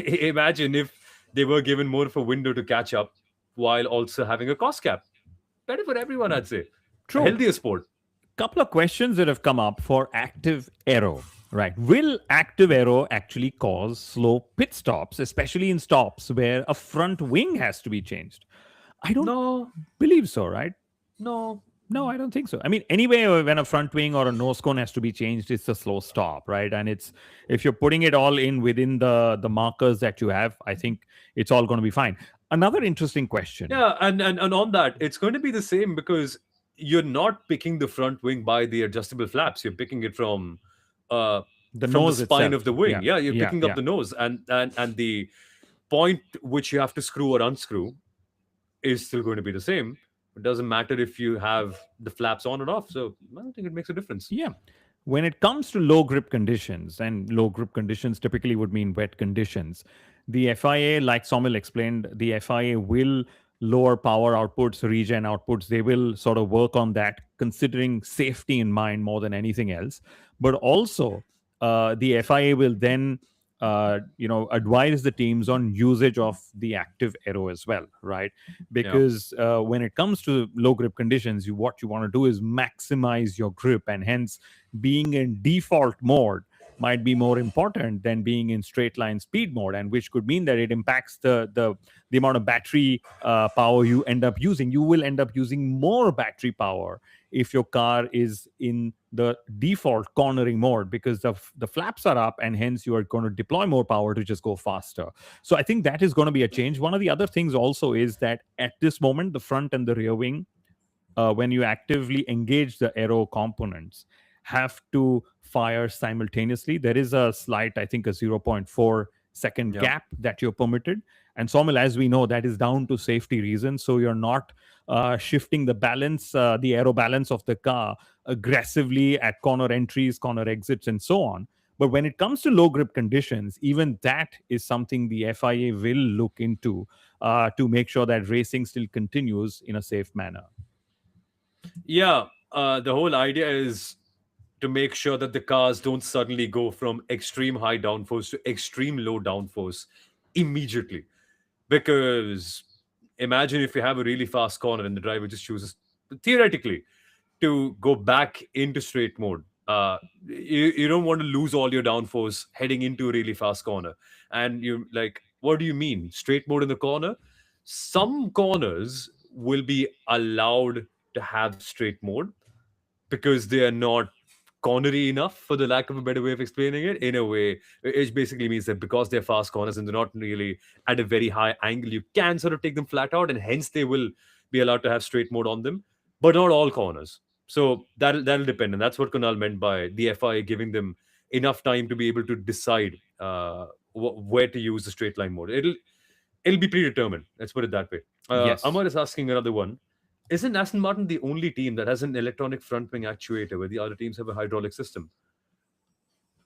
imagine if they were given more of a window to catch up while also having a cost cap. Better for everyone, I'd say. A True. healthier sport. Couple of questions that have come up for active aero. Right. Will active aero actually cause slow pit stops, especially in stops where a front wing has to be changed? I don't No, believe so, right? no. No, I don't think so. I mean, anyway, when a front wing or a nose cone has to be changed, it's a slow stop, right? And it's if you're putting it all in within the markers that you have, I think it's all going to be fine. Another interesting question: Yeah, and on that, it's going to be the same because you're not picking the front wing by the adjustable flaps. You're picking it uh the from the nose spine of itself. the wing. Yeah, Yeah, you're yeah, picking up yeah, the nose, and the point which you have to screw or unscrew is still going to be the same. It doesn't matter if you have the flaps on or off. So I don't think it makes a difference. yeah. When it comes to low grip conditions, and low grip conditions typically would mean wet conditions, the FIA, like Soumil explained, the FIA will lower power outputs, regen outputs. They will sort of work on that, considering safety in mind more than anything else. But also, the FIA will then advise the teams on usage of the active aero as well, right? Yeah. Because when it comes to low grip conditions, what you want to do is maximize your grip, and hence being in default mode might be more important than being in straight line speed mode, and which could mean that it impacts the amount of battery power you end up using. You will end up using more battery power if your car is in the default cornering mode, because the flaps are up, and hence you are going to deploy more power to just go faster. So I think that is going to be a change. One of the other things also is that at this moment, the front and the rear wing, when you actively engage the aero components, have to fire simultaneously. There is a slight, I think, a zero point 0.4 second Yeah. gap that you're permitted. And Somil, as we know, that is down to safety reasons. So you're not shifting the balance, the aero balance of the car aggressively at corner entries, corner exits, and so on. But when it comes to low grip conditions, even that is something the FIA will look into to make sure that racing still continues in a safe manner. Yeah. The whole idea is to make sure that the cars don't suddenly go from extreme high downforce to extreme low downforce immediately. Because imagine if you have a really fast corner and the driver just chooses, theoretically, to go back into straight mode. You don't want to lose all your downforce heading into a really fast corner. And you like, what do you mean? Straight mode in the corner? Some corners will be allowed to have straight mode because they are not cornery enough, for the lack of a better way of explaining it. In a way, it basically means that because they're fast corners and they're not really at a very high angle, you can sort of take them flat out, and hence they will be allowed to have straight mode on them, but not all corners. So that'll depend, and that's what Kunal meant by the FIA giving them enough time to be able to decide where to use the straight line mode. It'll It'll be predetermined. Let's put it that way. Yes. Amar is asking another one. Isn't Aston Martin the only team that has an electronic front wing actuator where the other teams have a hydraulic system?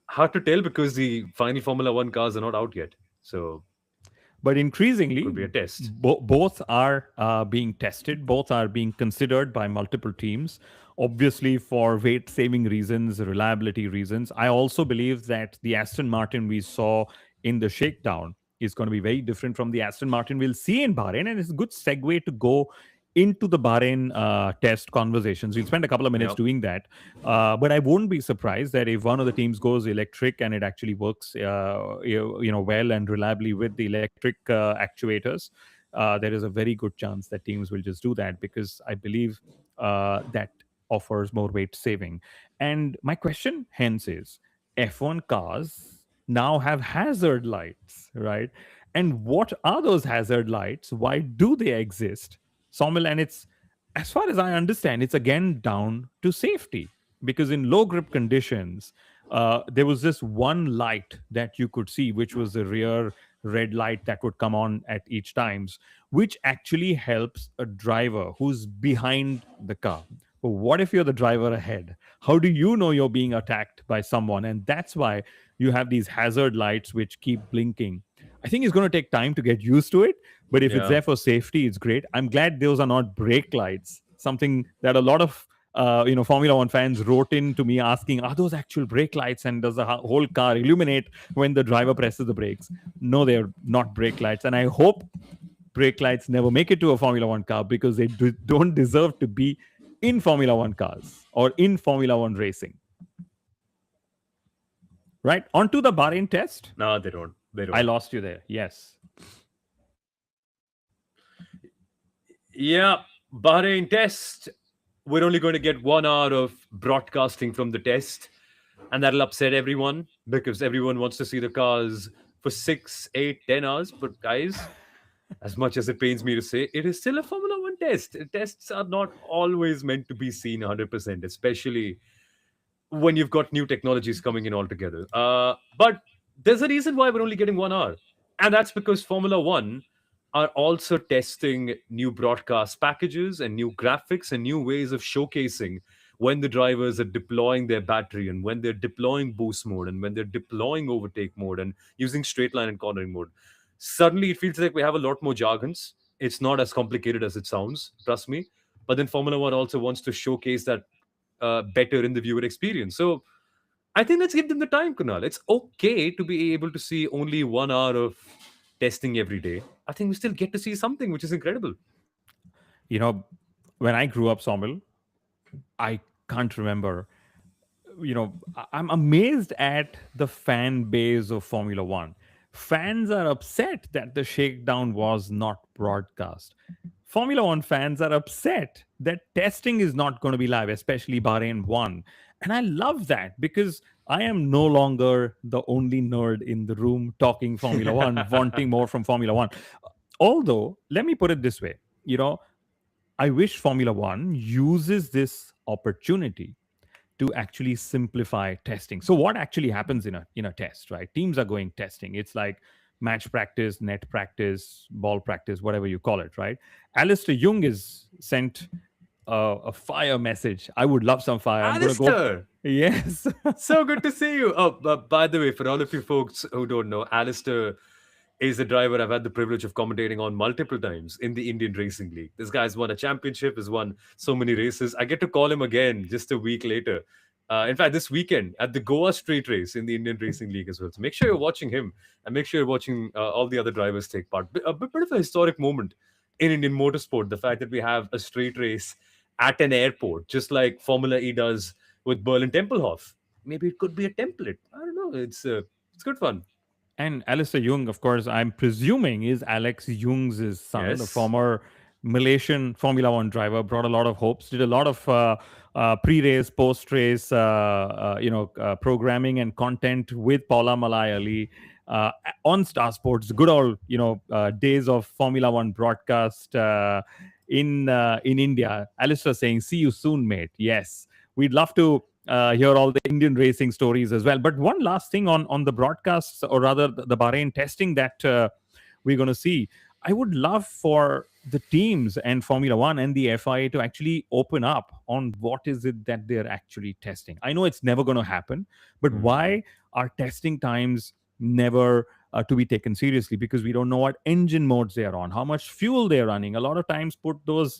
Hard to tell because the final Formula One cars are not out yet. So But increasingly, could be a test. both are being tested, both are being considered by multiple teams. Obviously, for weight saving reasons, reliability reasons. I also believe that the Aston Martin we saw in the shakedown is going to be very different from the Aston Martin we'll see in Bahrain. And it's a good segue to go into the Bahrain test conversations. We'll spend a couple of minutes Yeah. doing that. But I won't be surprised that if one of the teams goes electric and it actually works, well and reliably with the electric actuators, there is a very good chance that teams will just do that because I believe that offers more weight saving. And my question, hence, is F1 cars now have hazard lights, right? And what are those hazard lights? Why do they exist? Sawmill, and it's, as far as I understand, it's again down to safety because in low grip conditions, there was this one light that you could see, which was the rear red light that would come on at each times, which actually helps a driver who's behind the car. But what if you're the driver ahead? How do you know you're being attacked by someone? And that's why you have these hazard lights which keep blinking. I think it's going to take time to get used to it, but if it's Yeah. there for safety, it's great. I'm glad those are not brake lights. Something that a lot of Formula One fans wrote in to me asking, "Are those actual brake lights? And does the whole car illuminate when the driver presses the brakes?" No, they're not brake lights, and I hope brake lights never make it to a Formula One car because they don't deserve to be in Formula One cars or in Formula One racing. Right, onto the Bahrain test. No, they don't. They I don't. lost you there. Yes. Yeah. Bahrain test. We're only going to get 1 hour of broadcasting from the test, and that'll upset everyone because everyone wants to see the cars for 6, 8, 10 hours. But guys, as much as it pains me to say, it is still a Formula One test. Tests are not always meant to be seen 100%, especially when you've got new technologies coming in altogether. But there's a reason why we're only getting 1 hour, and that's because Formula One are also testing new broadcast packages and new graphics and new ways of showcasing when the drivers are deploying their battery and when they're deploying boost mode and when they're deploying overtake mode and using straight line and cornering mode. Suddenly, it feels like we have a lot more jargons. It's not as complicated as it sounds, trust me. But then Formula One also wants to showcase that better in the viewer experience. So I think let's give them the time, Kunal. It's okay to be able to see only 1 hour of testing every day. I think we still get to see something which is incredible. You know, when I grew up, Somil, I can't remember. I'm amazed at the fan base of Formula One. Fans are upset that the shakedown was not broadcast. Formula One fans are upset that testing is not going to be live, especially Bahrain 1. And I love that because I am no longer the only nerd in the room talking Formula One, wanting more from Formula One. Although, let me put it this way, I wish Formula One uses this opportunity to actually simplify testing. So what actually happens in a test, right? Teams are going testing. It's like match practice, net practice, ball practice, whatever you call it, right? Alistair Young is sent a fire message. I would love some fire. I'm going to go. Alistair, Yes. so good to see you. Oh, by the way, for all of you folks who don't know, Alistair is a driver I've had the privilege of commentating on multiple times in the Indian Racing League. This guy's won a championship, has won so many races. I get to call him again just a week later. In fact, this weekend at the Goa Street Race in the Indian Racing League as well. So make sure you're watching him and make sure you're watching all the other drivers take part. A bit of a historic moment in Indian motorsport, the fact that we have a street race at an airport, just like Formula E does with Berlin Tempelhof. Maybe it could be a template. I don't know. It's good fun. And Alistair Jung, of course, I'm presuming is Alex Jung's son, the Yes. former Malaysian Formula One driver, brought a lot of hopes, did a lot of pre-race, post-race, programming and content with Paula Malayali on Star Sports. Good old, days of Formula One broadcast in India. Alistair saying, "See you soon, mate." Yes, we'd love to hear all the Indian racing stories as well. But one last thing on the broadcasts, or rather the Bahrain testing that we're going to see. I would love for the teams and Formula One and the FIA to actually open up on what is it that they're actually testing. I know it's never going to happen, but Hmm. why are testing times never to be taken seriously? Because we don't know what engine modes they are on, how much fuel they're running. A lot of times, put those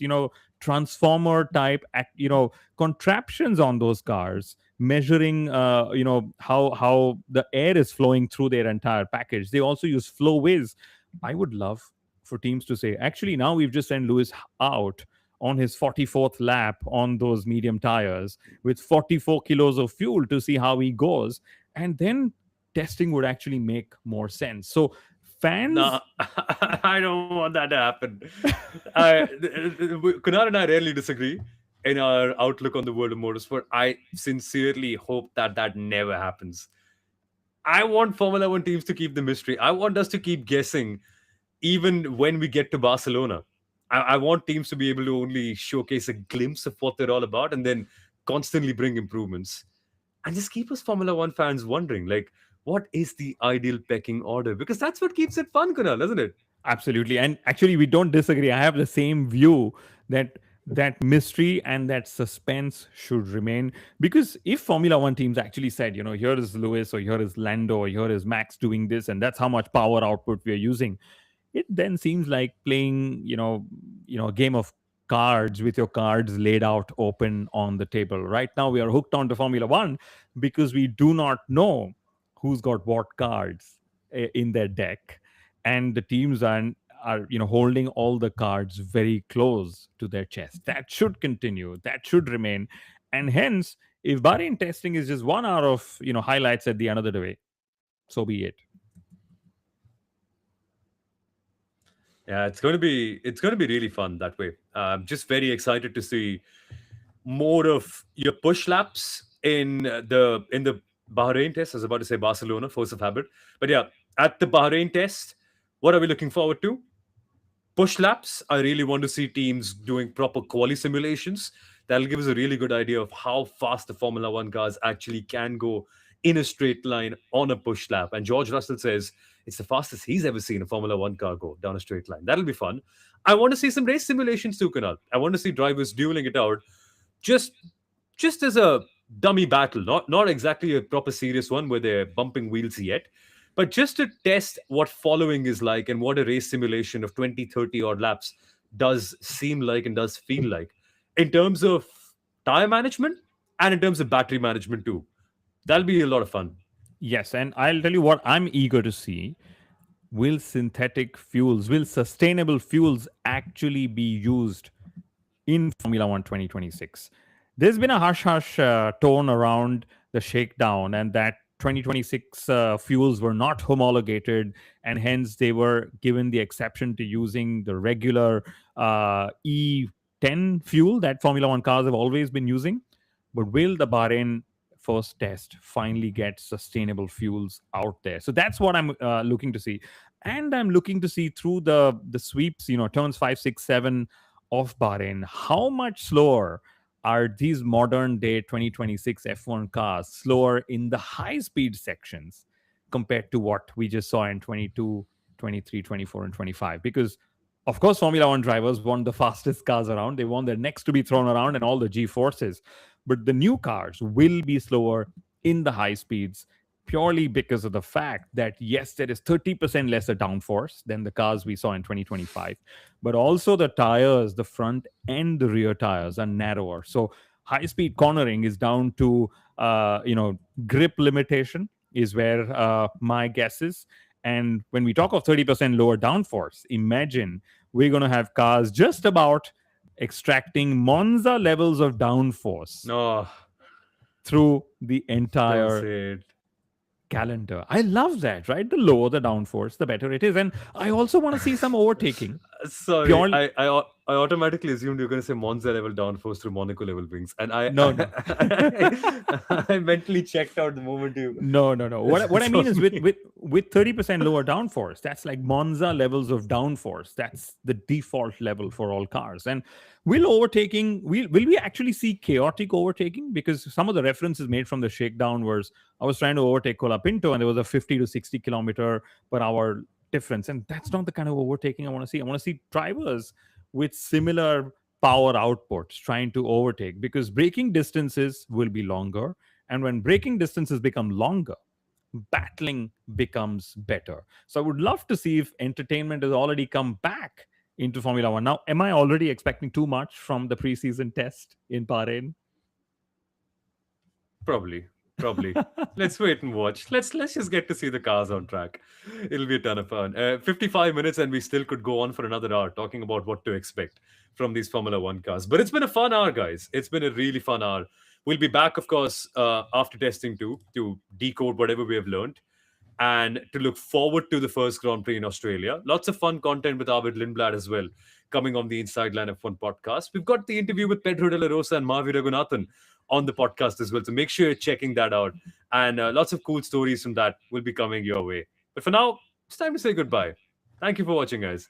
transformer type contraptions on those cars, measuring how the air is flowing through their entire package. They also use flow whiz. I would love for teams to say, actually, now we've just sent Lewis out on his 44th lap on those medium tires with 44 kilos of fuel to see how he goes. And then testing would actually make more sense. So, Nah, fans, I don't want that to happen. Kunal and I rarely disagree in our outlook on the world of motorsport. I sincerely hope that that never happens. I want Formula One teams to keep the mystery. I want us to keep guessing even when we get to Barcelona. I want teams to be able to only showcase a glimpse of what they're all about and then constantly bring improvements. And just keep us Formula One fans wondering, like, what is the ideal pecking order? Because that's what keeps it fun, Kunal, doesn't it? absolutely. And actually, we don't disagree. I have the same view that that mystery and that suspense should remain. Because if Formula One teams actually said, here is Lewis, or here is Lando, or here is Max doing this, and that's how much power output we are using, it then seems like playing a game of cards with your cards laid out open on the table. Right now we are hooked on to Formula 1 because we do not know who's got what cards in their deck, and the teams are holding all the cards very close to their chest. That should continue, that should remain. And hence, if Bahrain testing is just 1 hour of highlights at the end of the day, so be it. Yeah, it's going to be really fun that way. I'm just very excited to see more of your push laps in the Bahrain test. I was about to say Barcelona, force of habit, but yeah, at the Bahrain test, what are we looking forward to? Push laps. I really want to see teams doing proper quali simulations. That'll give us a really good idea of how fast the Formula One cars actually can go in a straight line on a push lap. And George Russell says it's the fastest he's ever seen a Formula One car go down a straight line. That'll be fun. I want to see some race simulations too, Kunal. I want to see drivers dueling it out just just as a dummy battle, not exactly a proper serious one where they're bumping wheels yet, but just to test what following is like and what a race simulation of 20, 30 odd laps does seem like and does feel like in terms of tire management and in terms of battery management too. That'll be a lot of fun. Yes, and I'll tell you what I'm eager to see. Will sustainable fuels actually be used in Formula One 2026? There's been a hush hush tone around the shakedown, and that 2026 fuels were not homologated, and hence they were given the exception to using the regular E10 fuel that Formula One cars have always been using. But will the Bahrain first test finally get sustainable fuels out there? So that's what I'm looking to see. And I'm looking to see through the sweeps, turns 5, 6, 7 of Bahrain, how much slower are these modern day 2026 F1 cars slower in the high speed sections compared to what we just saw in 22, 23, 24, and 25? Because of course, Formula One drivers want the fastest cars around. They want their necks to be thrown around and all the G forces. But the new cars will be slower in the high speeds purely because of the fact that, yes, there is 30% lesser downforce than the cars we saw in 2025, but also the tires, the front and the rear tires, are narrower. So high speed cornering is down to, grip limitation, is where my guess is. And when we talk of 30% lower downforce, imagine we're going to have cars just about extracting Monza levels of downforce No, through the don't entire say it. calendar. I love that, right? The lower the downforce, the better it is. And I also want to see some overtaking. Sorry, Purely, I automatically assumed you were going to say Monza level downforce through Monaco level wings, and I no, no. I mentally checked out the moment you No, no, no. What I mean told is me. with 30% lower downforce, that's like Monza levels of downforce. That's the default level for all cars. And will we actually see chaotic overtaking? Because some of the references made from the shakedown was, I was trying to overtake Colapinto and there was a 50 to 60 kilometer per hour difference. And that's not the kind of overtaking I want to see. I want to see drivers with similar power outputs trying to overtake, because braking distances will be longer. And when braking distances become longer, battling becomes better. So I would love to see if entertainment has already come back into Formula One. Now, am I already expecting too much from the preseason test in Bahrain? Probably, probably. Let's wait and watch. Let's just get to see the cars on track. It'll be a ton of fun. 55 minutes, and we still could go on for another hour talking about what to expect from these Formula One cars. But it's been a fun hour, guys. It's been a really fun hour. We'll be back, of course, after testing too, to decode whatever we have learned and to look forward to the first Grand Prix in Australia. Lots of fun content with Arvid Lindblad as well, coming on the Inside Line F1 podcast. We've got the interview with Pedro de la Rosa and Mavi Raghunathan on the podcast as well. So make sure you're checking that out. And lots of cool stories from that will be coming your way. But for now, it's time to say goodbye. Thank you for watching, guys.